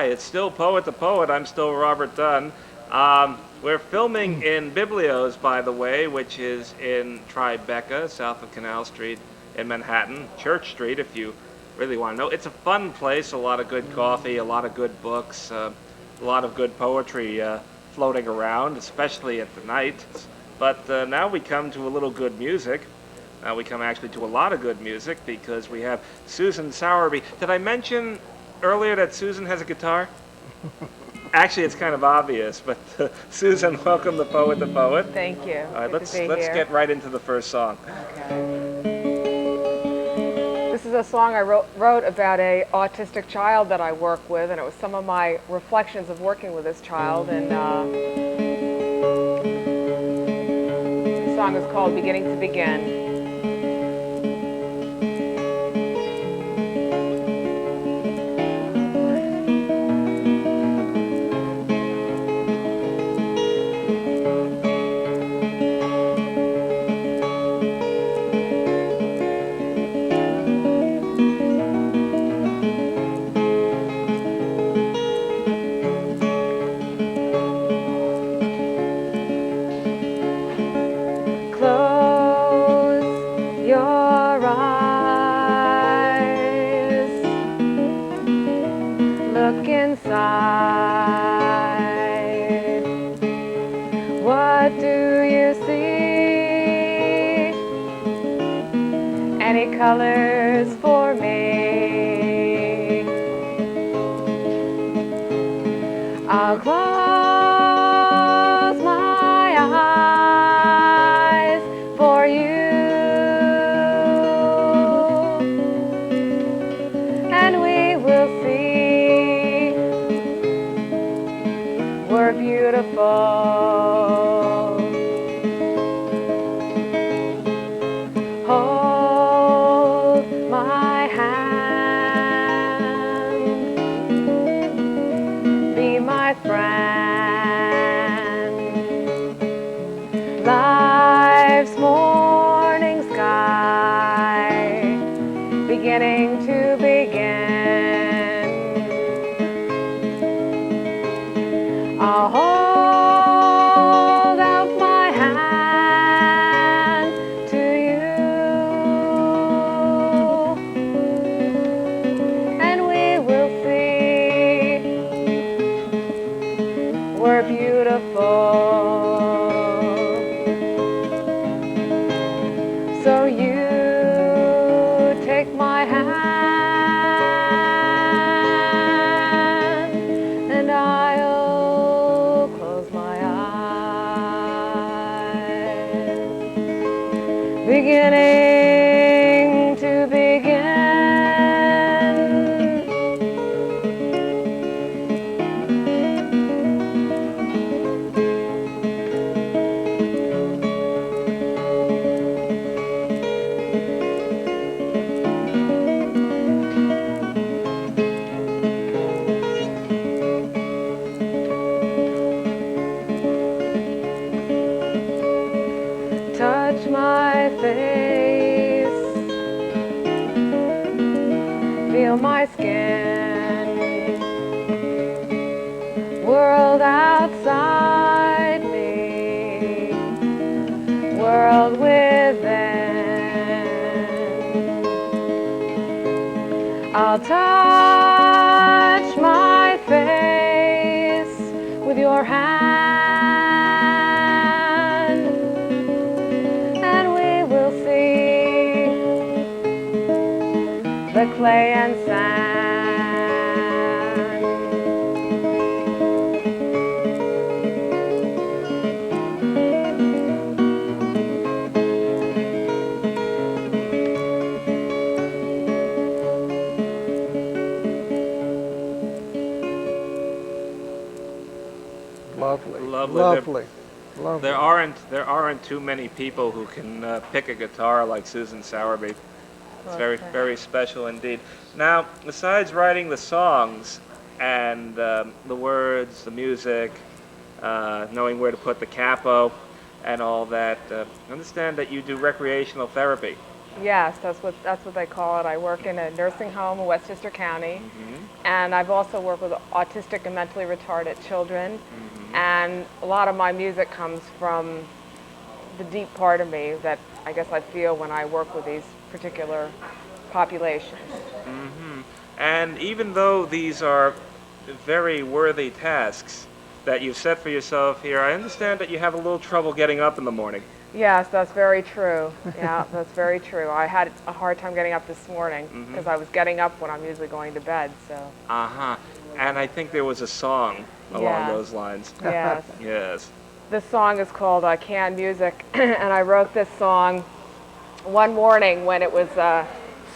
Hi, it's still Poet the Poet. I'm still Robert Dunn. We're filming in Biblios, by the way, which is in Tribeca, south of Canal Street in Manhattan. Church Street, if you really want to know. It's a fun place, a lot of good coffee, a lot of good books, a lot of good poetry floating around, especially at the night. But now we come to a little good music. Now we come actually to a lot of good music because we have Susan Sourby. Did I mention earlier that Susan has a guitar? Actually, it's kind of obvious, but Susan, welcome to Poet the Poet. Thank you. All right, Good let's to be here. get right into the first song. Okay. This is a song I wrote about a autistic child that I work with, and it was some of my reflections of working with this child. And the song is called "Beginning to Begin." Close your eyes, look inside. What do you see? Any colors for me? I'll close my eyes for you, and we will see we're beautiful. Hold my hand, be my friend. Life's morning sky, beginning to begin. I'll hold out my hand to you, and we will see we're beautiful. So you take my hand, and I'll close my eyes. Beginning to begin. Touch my face, feel my skin, world outside me, world within. I'll touch my face with your hand, the clay and sand. Lovely. Lovely. Lovely. There aren't too many people who can pick a guitar like Susan Sourby. It's very, very special indeed. Now, besides writing the songs and the words, the music, knowing where to put the capo and all that, understand that you do recreational therapy. Yes, that's what they call it. I work in a nursing home in Westchester County, and I've also worked with autistic and mentally retarded children. And a lot of my music comes from the deep part of me that I guess I feel when I work with these particular populations. And even though these are very worthy tasks that you've set for yourself here, I understand that you have a little trouble getting up in the morning. Yes, that's very true. Yeah, that's very true. I had a hard time getting up this morning because I was getting up when I'm usually going to bed. So. Uh-huh. And I think there was a song along those lines. Yes. Yes. This song is called Canned Music, and I wrote this song one morning when it was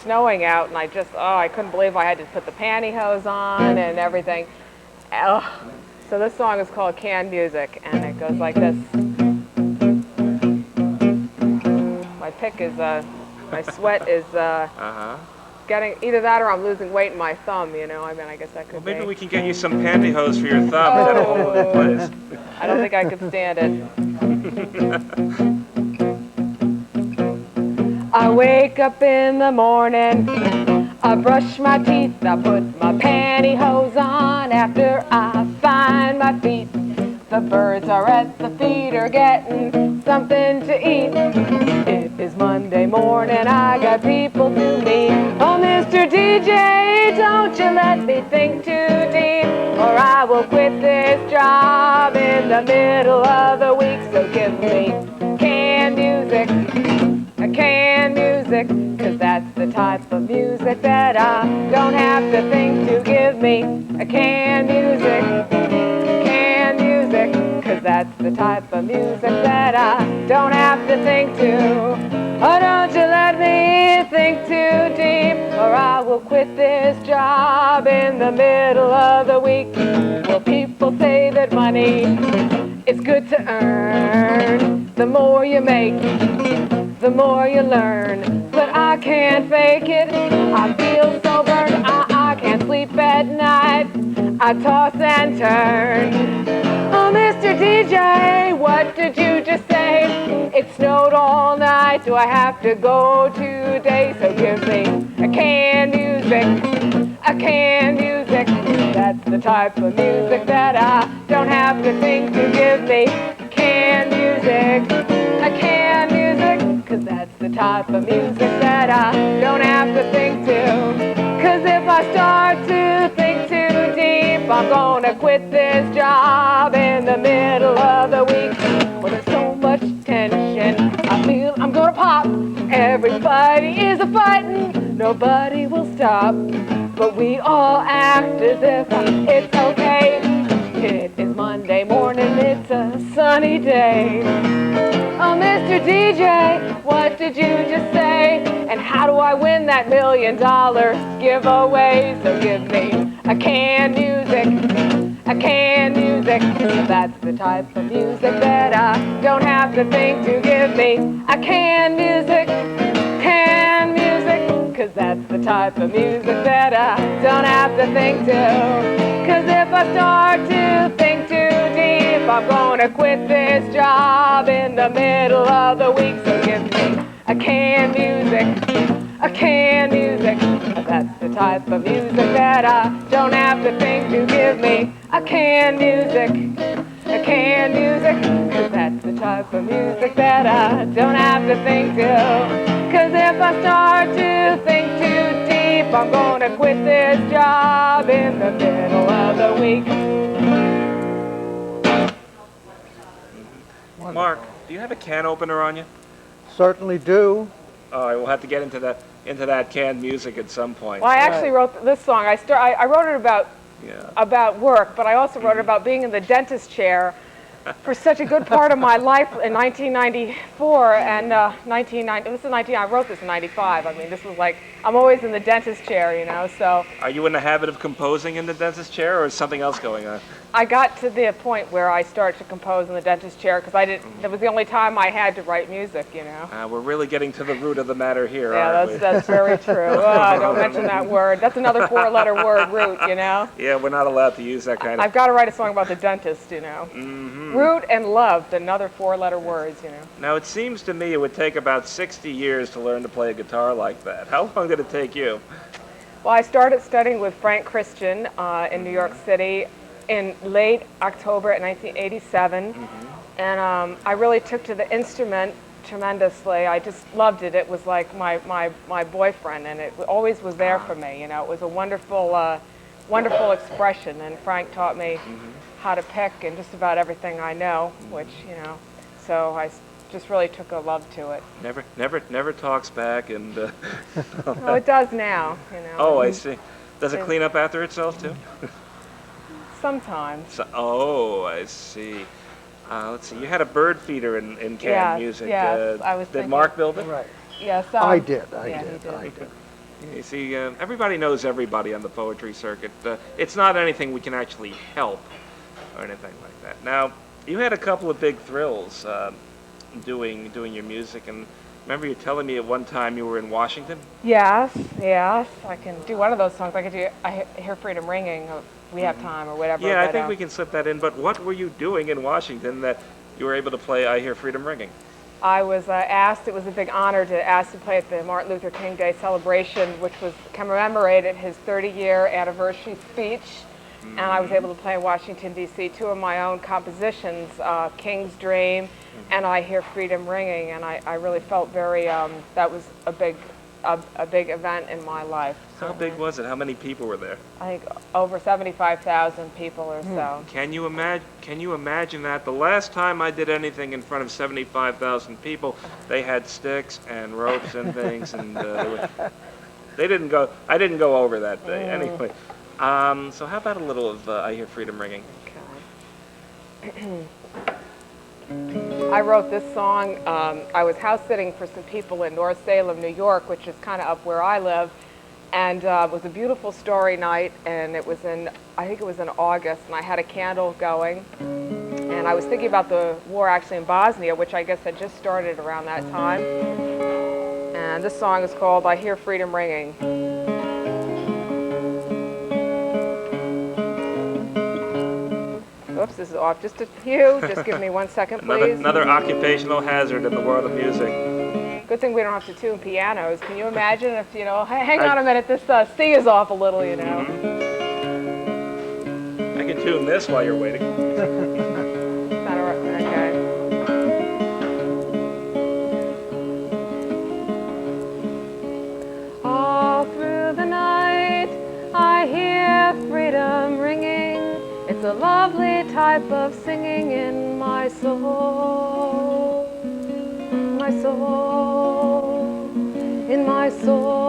snowing out, and I couldn't believe I had to put the pantyhose on and everything. So this song is called Canned Music, and it goes like this. My pick is, my sweat is getting, either that or I'm losing weight in my thumb, you know, I mean, I guess that could be. Maybe we can get you some pantyhose for your thumb. That'll hold it in place. I don't think I could stand it. I wake up in the morning, I brush my teeth, I put my pantyhose on after I find my feet. The birds are at the feeder getting something to eat. It is Monday morning, I got people to meet. Oh, Mr. DJ, don't you let me think too deep, or I will quit this job in the middle of the week. So give me canned music, canned music, 'cause that's the type of music that I don't have to think to. Give me a canned music, canned music, 'cause that's the type of music that I don't have to think to. Oh, don't you let me think too deep, or I will quit this job in the middle of the week. Well, people say that money is good to earn. The more you make, the more you learn. But I can't fake it, I feel so burned, I can't sleep at night, I toss and turn. Oh, Mr. DJ, what did you just say? It snowed all night, do I have to go today? So give me a canned music, a canned music. That's the type of music that I don't have to think to. Give me canned music, a canned music, 'cause that's the type of music that I don't have to think to. 'Cause if I start to think too deep, I'm gonna quit this job in the middle of the week. Well, there's so much tension, I feel I'm gonna pop. Everybody is a-fighting, nobody will stop, but we all act as if it's okay. It is Monday morning, it's a sunny day. Oh, Mr. DJ, what did you just say? And how do I win that $1 million giveaway? So give me a canned music, a canned music. That's the type of music that I don't have to think to. Give me a canned music, canned music, 'cause that's the type of music that I don't have to think to. 'Cause if I start to think too deep, I'm gonna quit this job in the middle of the week. So give me a canned music, a canned music. That's the type of music that I don't have to think to. Give me a canned music, a canned music, 'cause that's the type of music that I don't have to think to. 'Cause if I start to think too deep, I'm gonna quit this job in the middle of the week. Mark, do you have a can opener on you? Certainly do. All right, we'll have to get into that canned music at some point. Well, I actually wrote this song. I wrote it about work, but I also wrote it about being in the dentist chair for such a good part of my life in 1994 and 1990. This is 19. I wrote this in 95. I mean, this was like I'm always in the dentist chair, you know. So. Are you in the habit of composing in the dentist chair, or is something else going on? I got to the point where I started to compose in the dentist chair because I didn't. That was the only time I had to write music, you know. We're really getting to the root of the matter here, Yeah, aren't we? that's very true. Don't mention that word. That's another four-letter word, root, you know. Yeah, we're not allowed to use that kind of... I've got to write a song about the dentist, you know. Root and love, another four-letter words, you know. Now, it seems to me it would take about 60 years to learn to play a guitar like that. How long did it take you? Well, I started studying with Frank Christian in New York City in late October 1987, and I really took to the instrument tremendously. I just loved it. It was like my boyfriend, and it always was there for me. You know, it was a wonderful expression, and Frank taught me how to pick and just about everything I know, which, you know, so I just really took a love to it. Never talks back, and... Well, it does now, you know. Oh, I see. Does it clean up after itself, too? Sometimes. Oh, I see. Let's see. You had a bird feeder in canned Yes, music. yes, I was Did thinking. Mark build it? Right. Yes, I did. yeah, he did. I did. You see, everybody knows everybody on the poetry circuit. It's not anything we can actually help or anything like that. Now, you had a couple of big thrills doing your music, and remember you telling me at one time you were in Washington? Yes, I can do one of those songs. I could do I Hear Freedom Ringing, or We Have Time, or whatever. Yeah, I but, think we can slip that in, but what were you doing in Washington that you were able to play I Hear Freedom Ringing? I was asked, it was a big honor to ask to play at the Martin Luther King Day celebration, which was commemorated his 30-year anniversary speech. And I was able to play in Washington, D.C., two of my own compositions, King's Dream and I Hear Freedom Ringing. And I really felt very, that was a big event in my life. How big was it? How many people were there? I think over 75,000 people or so. Can you imagine that? The last time I did anything in front of 75,000 people, they had sticks and ropes and things, and they didn't go. I didn't go over that day anyway. So how about a little of I Hear Freedom Ringing? Okay. I wrote this song. I was house sitting for some people in North Salem, New York, which is kind of up where I live. And it was a beautiful starry night, and it was I think it was in August, and I had a candle going. And I was thinking about the war actually in Bosnia, which I guess had just started around that time. And this song is called I Hear Freedom Ringing. Oops, this is off just a few. Just give me 1 second, please. Another occupational hazard in the world of music. Good thing we don't have to tune pianos. Can you imagine if, you know, hang on a minute, this C is off a little, you know. I can tune this while you're waiting. Okay. All through the night, I hear freedom ringing. It's a lovely type of singing in my soul. My soul, in my soul.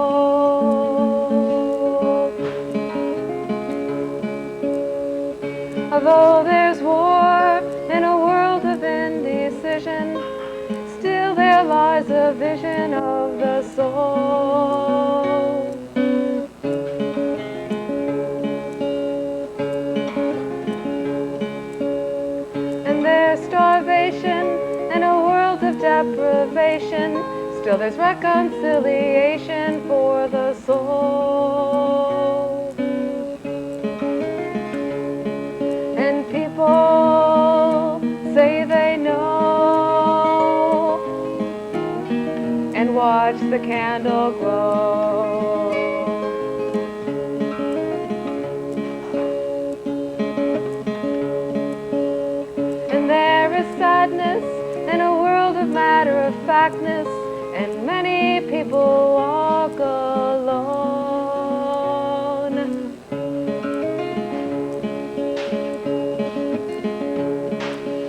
Although there's war in a world of indecision, still there lies a vision of the soul. And there's starvation in a world of deprivation, still there's reconciliation for the soul. And people say they know, and watch the candle glow. And there is sadness in a world of matter-of-factness, and many people walk alone.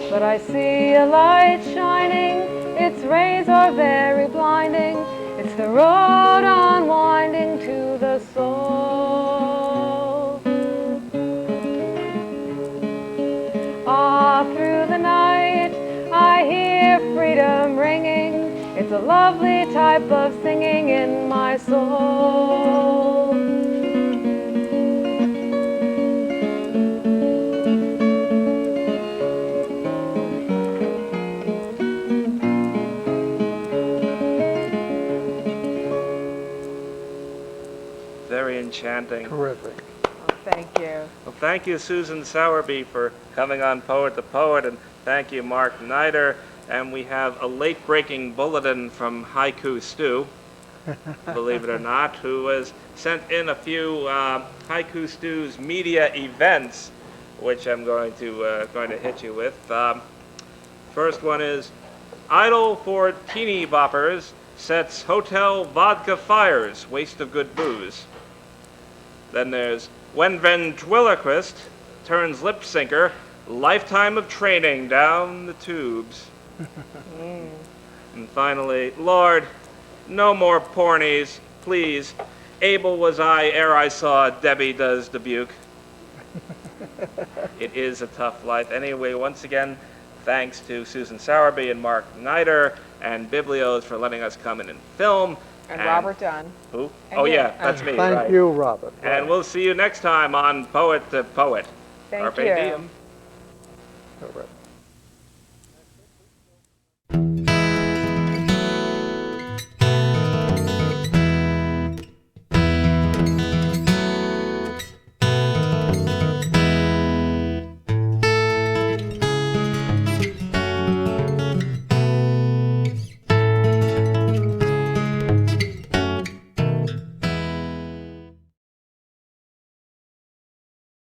But I see a light shining, its rays are very blinding. It's the road unwinding to the soul. Ah, through the night, I hear freedom ringing. It's a lovely type of singing in my soul. enchanting. Terrific. Oh, thank you. Well, thank you, Susan Sourby, for coming on Poet to Poet, and thank you, Mark Niter. And we have a late-breaking bulletin from Haiku Stew, believe it or not, who has sent in a few Haiku Stew's media events, which I'm going to hit you with. First one is, Idol for Teeny Boppers sets hotel vodka fires, waste of good booze. Then there's, when ventriloquist turns lip syncer, lifetime of training down the tubes. And finally, Lord, no more pornies, please. Able was I ere I saw Debbie Does Dubuque. It is a tough life. Anyway, once again, thanks to Susan Sourby and Mark Niter and Biblios for letting us come in and film. And Robert Dunn. Who? And Oh you. yeah, that's me, Thank right. you, Robert. And we'll see you next time on Poet to Poet. Thank Carpe you. diem. All right.